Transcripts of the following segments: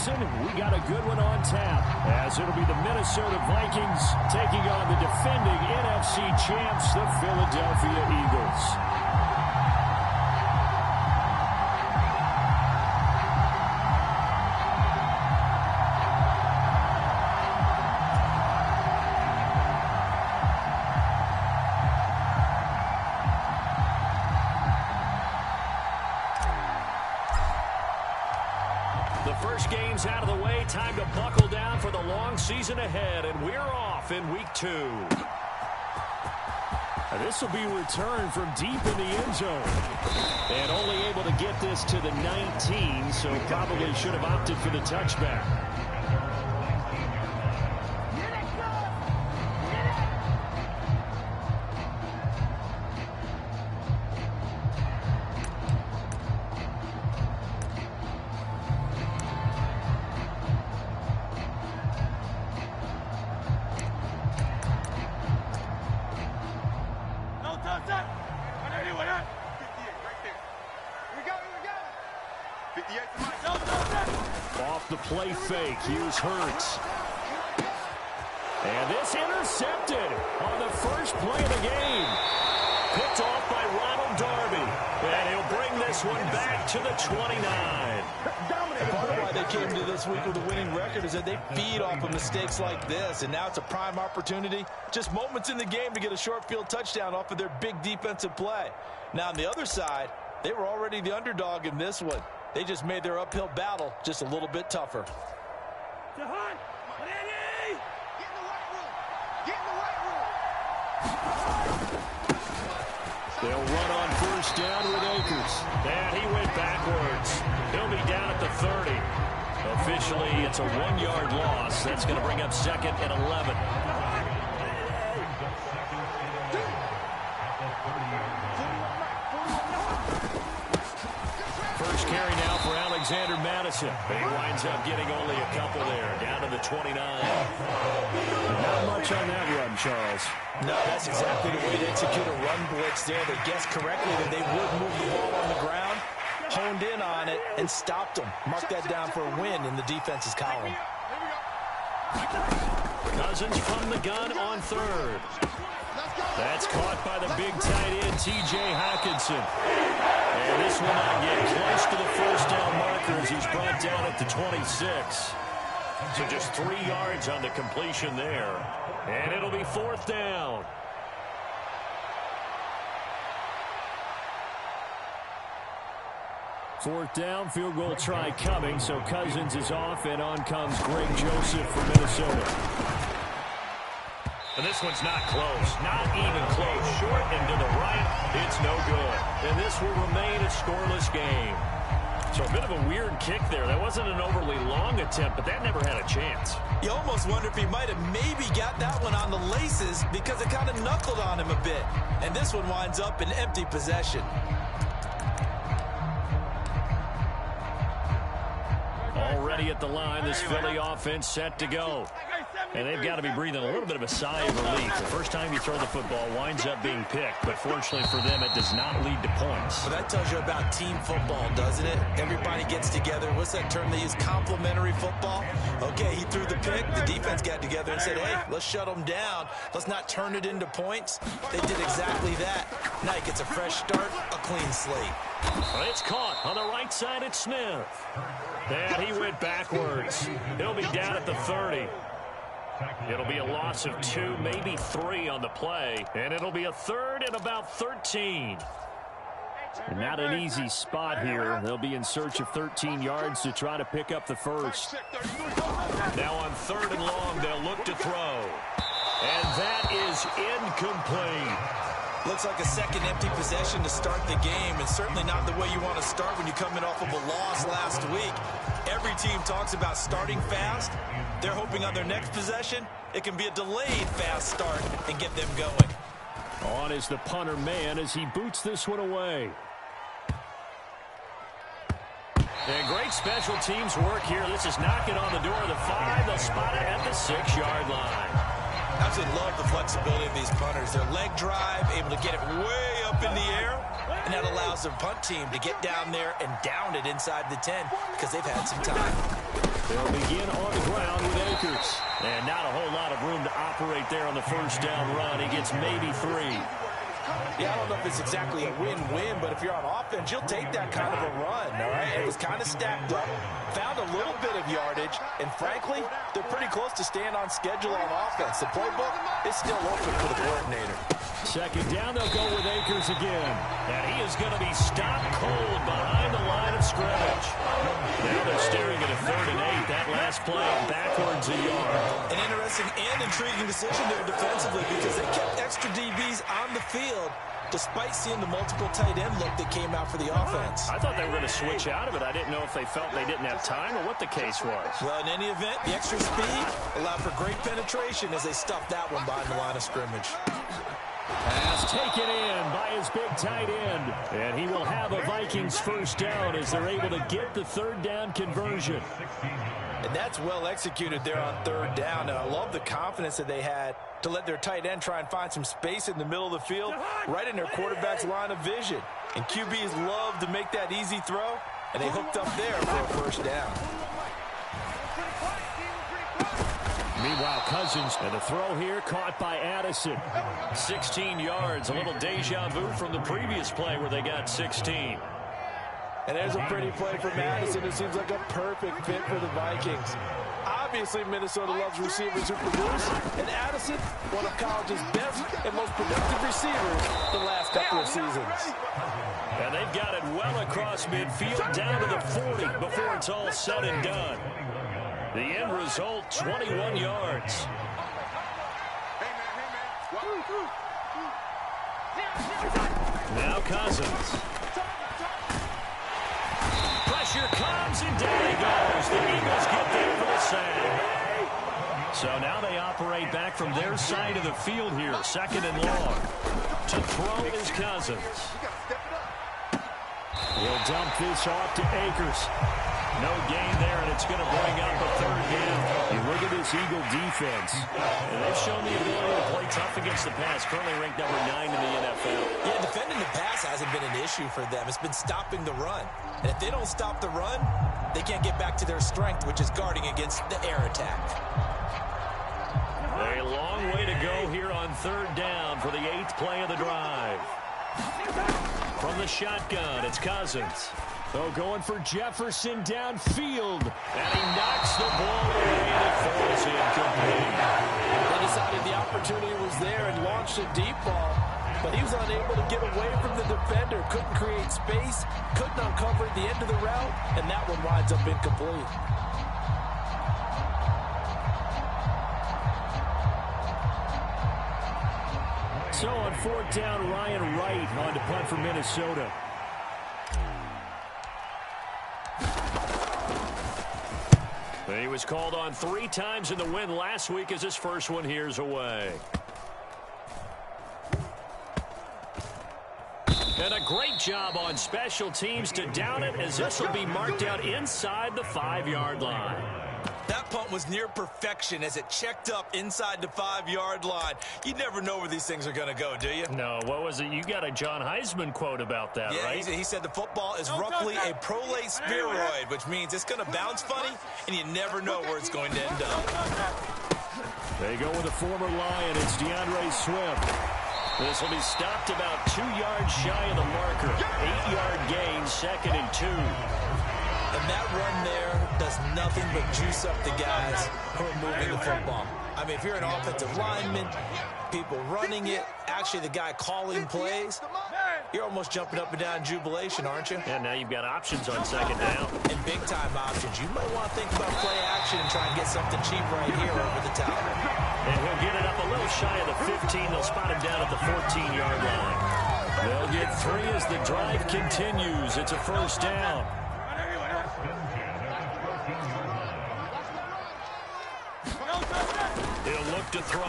season, we got a good one on tap, as it'll be the Minnesota Vikings taking on the defending NFC champs, the Philadelphia Eagles. The first game's out of the way. Time to buckle down for the long season ahead, and we're off in week 2. This will be returned from deep in the end zone. And only able to get this to the 19, so probably should have opted for the touchback. Off the play fake, here's Hurts. And this intercepted on the first play of the game. Picked off by Ronald Darby. And he'll bring this one back to the 29. Part of why they came to this week with a winning record is that they feed off of mistakes like this. And now it's a prime opportunity, just moments in the game, to get a short field touchdown off of their big defensive play. Now on the other side, they were already the underdog in this one. They just made their uphill battle just a little bit tougher. They'll run on first down with Akers. And he went backwards. He'll be down at the 30. Officially, it's a 1-yard loss. That's going to bring up second and 11. First carry now for Alexander Madison. He winds up getting only a couple there, down to the 29. Not much on that run, Charles. No, that's exactly the way to execute a run blitz there. They guessed correctly that they would move the ball on the ground, honed in on it, and stopped them. Mark that down for a win in the defense's column. Cousins from the gun on third. That's caught by the big tight end, T.J. Hockenson. And this will not get close to the first down marker as he's brought down at the 26. So just 3 yards on the completion there. And it'll be fourth down. Fourth down, field goal try coming, so Cousins is off, and on comes Greg Joseph from Minnesota. And this one's not close, not even close. Short and to the right, it's no good. And this will remain a scoreless game. So a bit of a weird kick there. That wasn't an overly long attempt, but that never had a chance. You almost wonder if he might have maybe got that one on the laces because it kind of knuckled on him a bit. And this one winds up in empty possession. Already at the line, this Philly offense set to go. And they've got to be breathing a little bit of a sigh of relief. The first time you throw the football winds up being picked, but fortunately for them, it does not lead to points. Well, that tells you about team football, doesn't it? Everybody gets together. What's that term they use? Complementary football? Okay, he threw the pick. The defense got together and said, hey, let's shut them down. Let's not turn it into points. They did exactly that. Now he gets a fresh start, a clean slate. Well, it's caught on the right side at Smith. And he went backwards. He'll be down at the 30. It'll be a loss of 2, maybe 3 on the play. And it'll be a third and about 13. And not an easy spot here. They'll be in search of 13 yards to try to pick up the first. Now on third and long, they'll look to throw. And that is incomplete. Looks like a second empty possession to start the game, and certainly not the way you want to start when you're coming off of a loss last week. Every team talks about starting fast. They're hoping on their next possession, it can be a delayed fast start and get them going. On is the punter man as he boots this one away. And great special teams work here. This is knocking on the door of the 5. They'll spot it at the 6-yard line. Absolutely love the flexibility of these punters. Their leg drive, able to get it way up in the air, and that allows their punt team to get down there and down it inside the 10 because they've had some time. They'll begin on the ground with Akers. And not a whole lot of room to operate there on the first down run. He gets maybe 3. Yeah, I don't know if it's exactly a win-win, but if you're on offense, you'll take that kind of a run, all right? It was kind of stacked up, found a little bit of yardage, and frankly, they're pretty close to staying on schedule on offense. The playbook is still open for the coordinator. Second down, they'll go with Akers again. And he is going to be stopped cold behind the line of scrimmage. Now they're staring at a 3rd and 8. That last play backwards a yard. An interesting and intriguing decision there defensively because they kept extra DBs on the field despite seeing the multiple tight end look that came out for the offense. I thought they were going to switch out of it. I didn't know if they felt they didn't have time or what the case was. Well, in any event, the extra speed allowed for great penetration as they stuffed that one behind the line of scrimmage. Pass taken in by his big tight end. And he will have a Vikings first down as they're able to get the 3rd down conversion. And that's well executed there on 3rd down. And I love the confidence that they had to let their tight end try and find some space in the middle of the field, right in their quarterback's line of vision. And QBs love to make that easy throw, and they hooked up there for a first down. Meanwhile, Cousins, and the throw here caught by Addison. 16 yards, a little deja vu from the previous play where they got 16. And there's a pretty play from Addison. It seems like a perfect fit for the Vikings. Obviously, Minnesota loves receivers who produce, and Addison, one of college's best and most productive receivers the last couple of seasons. And they've got it well across midfield down to the 40 before it's all said and done. The end result, 21 yards. Now Cousins. Pressure comes, and down he goes. The Eagles get there for the sack. So now they operate back from their side of the field here, 2nd and long. To throw is Cousins. He'll dump this off to Akers. No gain there, and it's going to bring up a 3rd down. You look at this Eagle defense, and they've shown the ability to play tough against the pass, currently ranked number 9 in the NFL. Yeah, defending the pass hasn't been an issue for them. It's been stopping the run. And if they don't stop the run, they can't get back to their strength, which is guarding against the air attack. A long way to go here on 3rd down for the 8th play of the drive. From the shotgun, it's Cousins. Oh, going for Jefferson downfield. And he knocks the ball away, and it falls incomplete. They decided the opportunity was there and launched a deep ball, but he was unable to get away from the defender. Couldn't create space, couldn't uncover at the end of the route, and that one winds up incomplete. So on 4th down, Ryan Wright on to punt for Minnesota. He was called on 3 times in the win last week as his first one here's away. And a great job on special teams to down it as this will be marked out inside the 5-yard line. That punt was near perfection as it checked up inside the 5-yard line. You never know where these things are going to go, do you? No, what was it? You got a John Heisman quote about that, yeah, right? He said the football is roughly a prolate spheroid, which means it's going to bounce funny, and you never know where it's going to end up. They go with a former Lion. It's DeAndre Swift. This will be stopped about 2 yards shy of the marker. 8-yard gain, 2nd and 2. And that run there does nothing but juice up the guys who are moving the football. I mean, if you're an offensive lineman, people running it, actually the guy calling plays, you're almost jumping up and down in jubilation, aren't you? Yeah, now you've got options on 2nd down. And big-time options. You might want to think about play action and try and get something cheap right here over the top. And he'll get it up a little shy of the 15. They'll spot him down at the 14-yard line. They'll get 3 as the drive continues. It's a first down. He'll look to throw.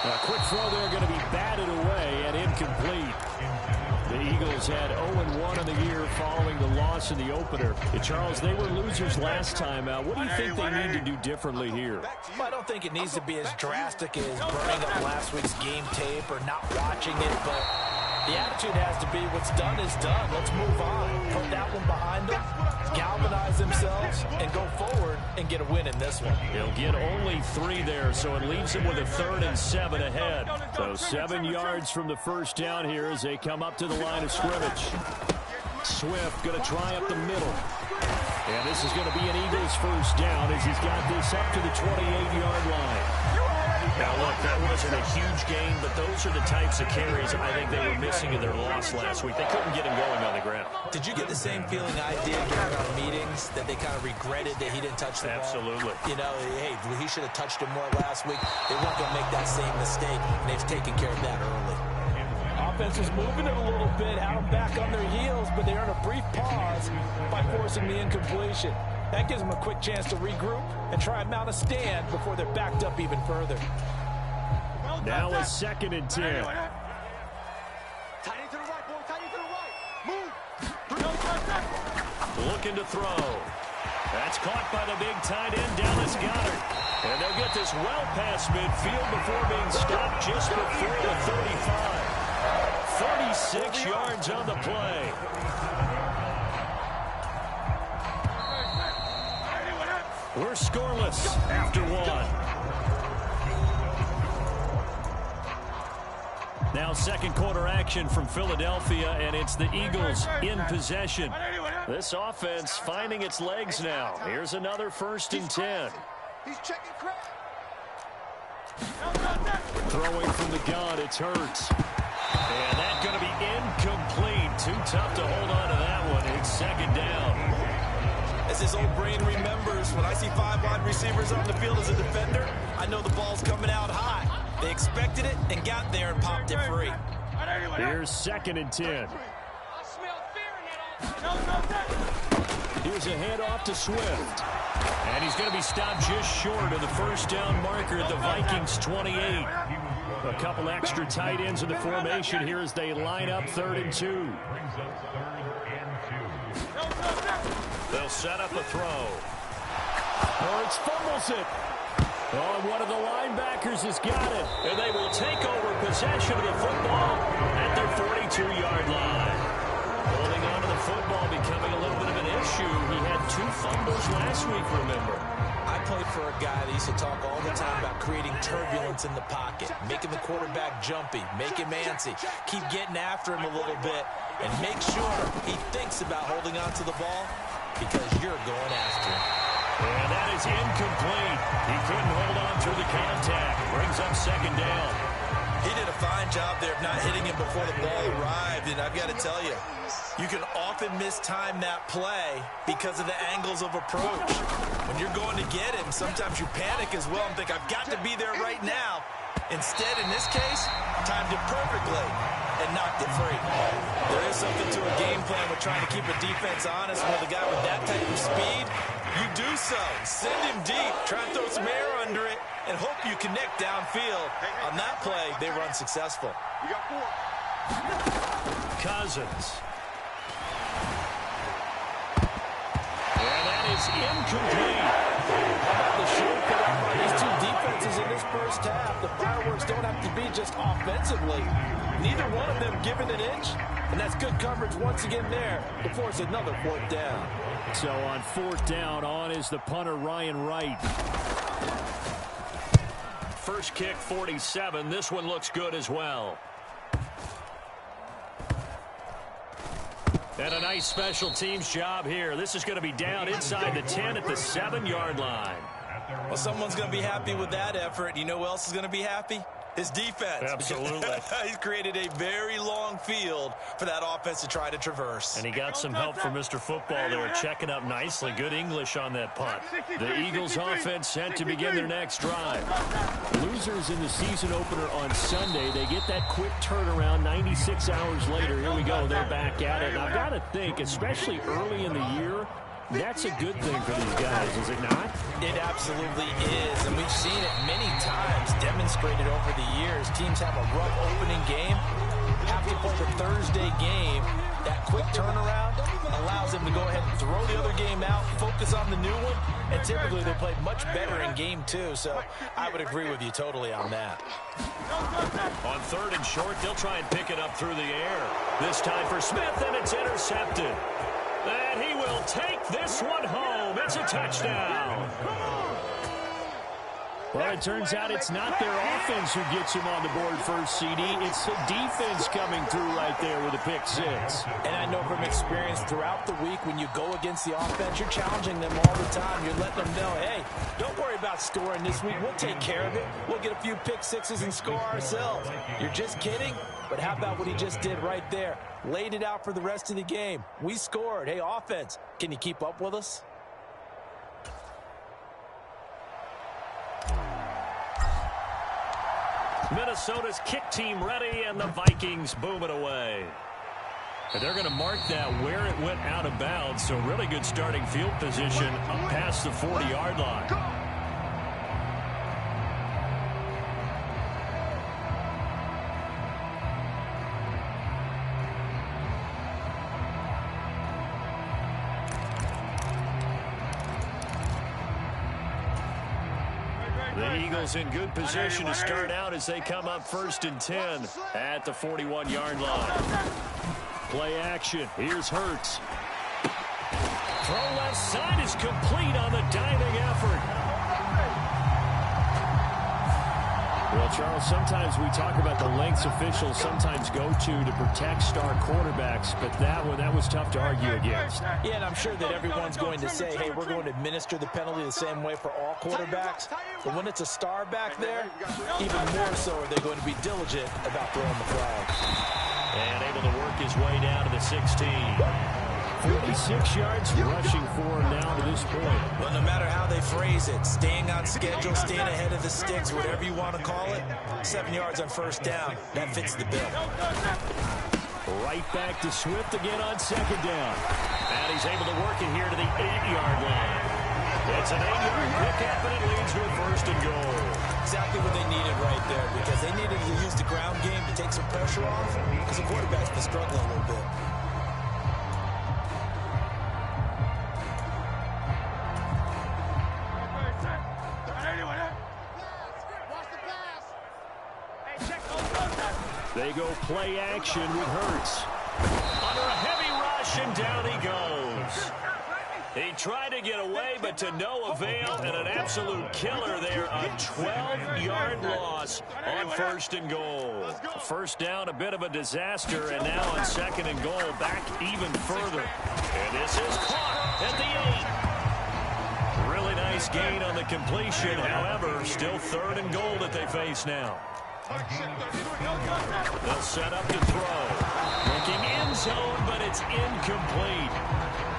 A quick throw there going to be batted away and incomplete. The Eagles had 0-1 in the year following the loss in the opener. And Charles, they were losers last time out. What do you think they need to do differently here? Well, I don't think it needs to be as drastic as burning up last week's game tape or not watching it, but The attitude has to be what's done is done. Let's move on. Put that one behind them, galvanize themselves, and go forward and get a win in this one. He'll get only 3 there, so it leaves him with a 3rd and 7 ahead. So 7 yards from the first down here as they come up to the line of scrimmage. Swift going to try up the middle. And this is going to be an Eagles first down as he's got this up to the 28-yard line. Now, look, that wasn't a huge gain, but those are the types of carries I think they were missing in their loss last week. They couldn't get him going on the ground. Did you get the same feeling I did during our meetings, that they kind of regretted that he didn't touch the ball? Absolutely. You know, hey, he should have touched him more last week. They weren't going to make that same mistake, and they've taken care of that early. Offense is moving it a little bit, out back on their heels, but they earn a brief pause by forcing the incompletion. That gives them a quick chance to regroup and try and mount a stand before they're backed up even further. Now a 2nd and 10. Looking to throw. That's caught by the big tight end, Dallas Goedert. And they'll get this well past midfield before being stopped just before the 35. 36 yards on the play. We're scoreless after 1. Now 2nd quarter action from Philadelphia, and it's the Eagles in possession. This offense finding its legs now. Here's another 1st and 10. Throwing from the gun, it's Hurts. And that's going to be incomplete. Too tough to hold on to that one. It's 2nd down. As his old brain remembers, when I see 5 wide receivers on the field as a defender, I know the ball's coming out high. They expected it and got there and popped it free. Here's 2nd and 10. Here's a handoff to Swift. And he's going to be stopped just short of the first down marker at the Vikings 28. A couple extra tight ends in the formation here as they line up 3rd and 2. They'll set up a throw. Hurts fumbles it. Oh, and one of the linebackers has got it. And they will take over possession of the football at their 42-yard line. Holding on to the football becoming a little bit of an issue. He had 2 fumbles last week, remember. I played for a guy that used to talk all the time about creating turbulence in the pocket, making the quarterback jumpy, make him antsy, keep getting after him a little bit, and make sure he thinks about holding on to the ball because you're going after him. And that is incomplete. He couldn't hold on through the contact. Brings up 2nd down. He did a fine job there of not hitting him before the ball arrived, and I've got to tell you, you can often mistime that play because of the angles of approach. When you're going to get him, sometimes you panic as well and think, I've got to be there right now. Instead, in this case, timed it perfectly and knocked it free. There is something to a game plan with trying to keep a defense honest with a guy with that type of speed. You do so. Send him deep. Try and throw some air under it and hope you connect downfield. On that play, they were unsuccessful. You got 4. Cousins. And that is incomplete. How about the shape put up by these 2 defenses in this first half? The fireworks don't have to be just offensively. Neither one of them giving an inch, and that's good coverage once again there to force another 4th down. So on 4th down, on is the punter Ryan Wright. First kick 47. This one looks good as well. And a nice special teams job here. This is going to be down inside the 10 at the 7-yard line. Well, someone's going to be happy with that effort. You know who else is going to be happy? His defense. Absolutely. He's created a very long field for that offense to try to traverse. And he got some help from Mr. Football there, checking up nicely. Good English on that punt. The Eagles offense set to begin their next drive. Losers in the season opener on Sunday. They get that quick turnaround 96 hours later. Here we go. They're back at it. And I've got to think, especially early in the year, that's a good thing for these guys, is it not? It absolutely is, and we've seen it many times demonstrated over the years. Teams have a rough opening game, have to play the Thursday game, that quick turnaround allows them to go ahead and throw the other game out, focus on the new one, and typically they play much better in game 2, so I would agree with you totally on that. On 3rd and short, they'll try and pick it up through the air. This time for Smith, and it's intercepted. And he will take this one home. It's a touchdown. Well, it turns out it's not their offense who gets him on the board first, CD. It's the defense coming through right there with a pick 6. And I know from experience throughout the week, when you go against the offense, you're challenging them all the time. You're letting them know, hey, don't worry about scoring this week. We'll take care of it. We'll get a few pick 6s and score ourselves. You're just kidding? But how about what he just did right there? Laid it out for the rest of the game. We scored. Hey, offense, can you keep up with us? Minnesota's kick team ready, and the Vikings boom it away. And they're going to mark that where it went out of bounds, so really good starting field position up past the 40-yard line. The Eagles in good position to start out as they come up 1st and 10 at the 41-yard line. Play action. Here's Hurts. Throw left side is complete on the diving effort. Well, Charles, sometimes we talk about the lengths officials sometimes go to protect star quarterbacks, but that was tough to argue against. Yeah, and I'm sure that everyone's going to say, hey, we're going to administer the penalty the same way for all quarterbacks. But when it's a star back there, even more so are they going to be diligent about throwing the flag. And able to work his way down to the 16. 46 yards rushing for him now to this point. Well, no matter how they phrase it, staying on schedule, staying ahead of the sticks, whatever you want to call it, 7 yards on 1st down, that fits the bill. Right back to Swift again on 2nd down. And he's able to work it here to the 8-yard line. It's an 8-yard pickup, and it leads to a 1st and goal. Exactly what they needed right there, because they needed to use the ground game to take some pressure off, because the quarterback's been struggling a little bit. They go play action with Hurts. Under a heavy rush, and down he goes. He tried to get away, but to no avail, and an absolute killer there. A 12-yard loss on 1st and goal. 1st down, a bit of a disaster, and now on 2nd and goal, back even further. And this is caught at the 8. Really nice gain on the completion. However, still 3rd and goal that they face now. They'll set up to throw. Looking end zone, but it's incomplete.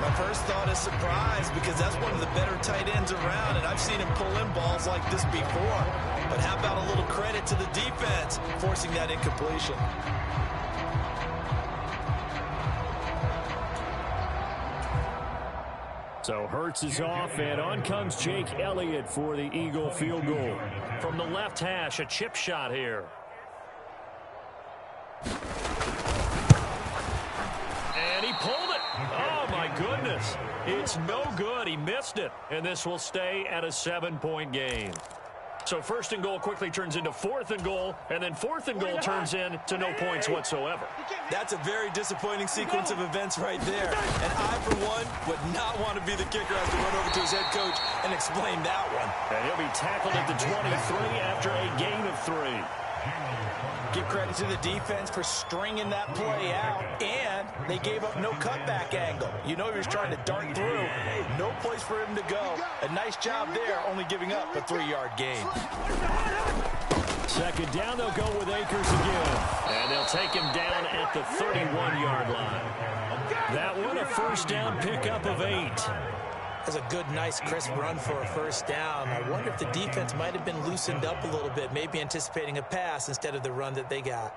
My first thought is surprise, because that's one of the better tight ends around, and I've seen him pull in balls like this before. But how about a little credit to the defense forcing that incompletion? So Hurts is off, and on comes Jake Elliott for the Eagle field goal. From the left hash, a chip shot here. And he pulled it. Oh, my goodness. It's no good. He missed it. And this will stay at a 7-point game. So 1st and goal quickly turns into 4th and goal, and then 4th and goal turns into no points whatsoever. That's a very disappointing sequence of events right there. And I, for one, would not want to be the kicker as to run over to his head coach and explain that one. And he'll be tackled at the 23 after a gain of 3. Give credit to the defense for stringing that play out, and they gave up no cutback angle. You know he was trying to dart through. No place for him to go. A nice job there, only giving up a 3-yard gain. 2nd down, they'll go with Akers again. And they'll take him down at the 31-yard line. That one a 1st down pickup of 8. That's a good, nice, crisp run for a 1st down. I wonder if the defense might have been loosened up a little bit, maybe anticipating a pass instead of the run that they got.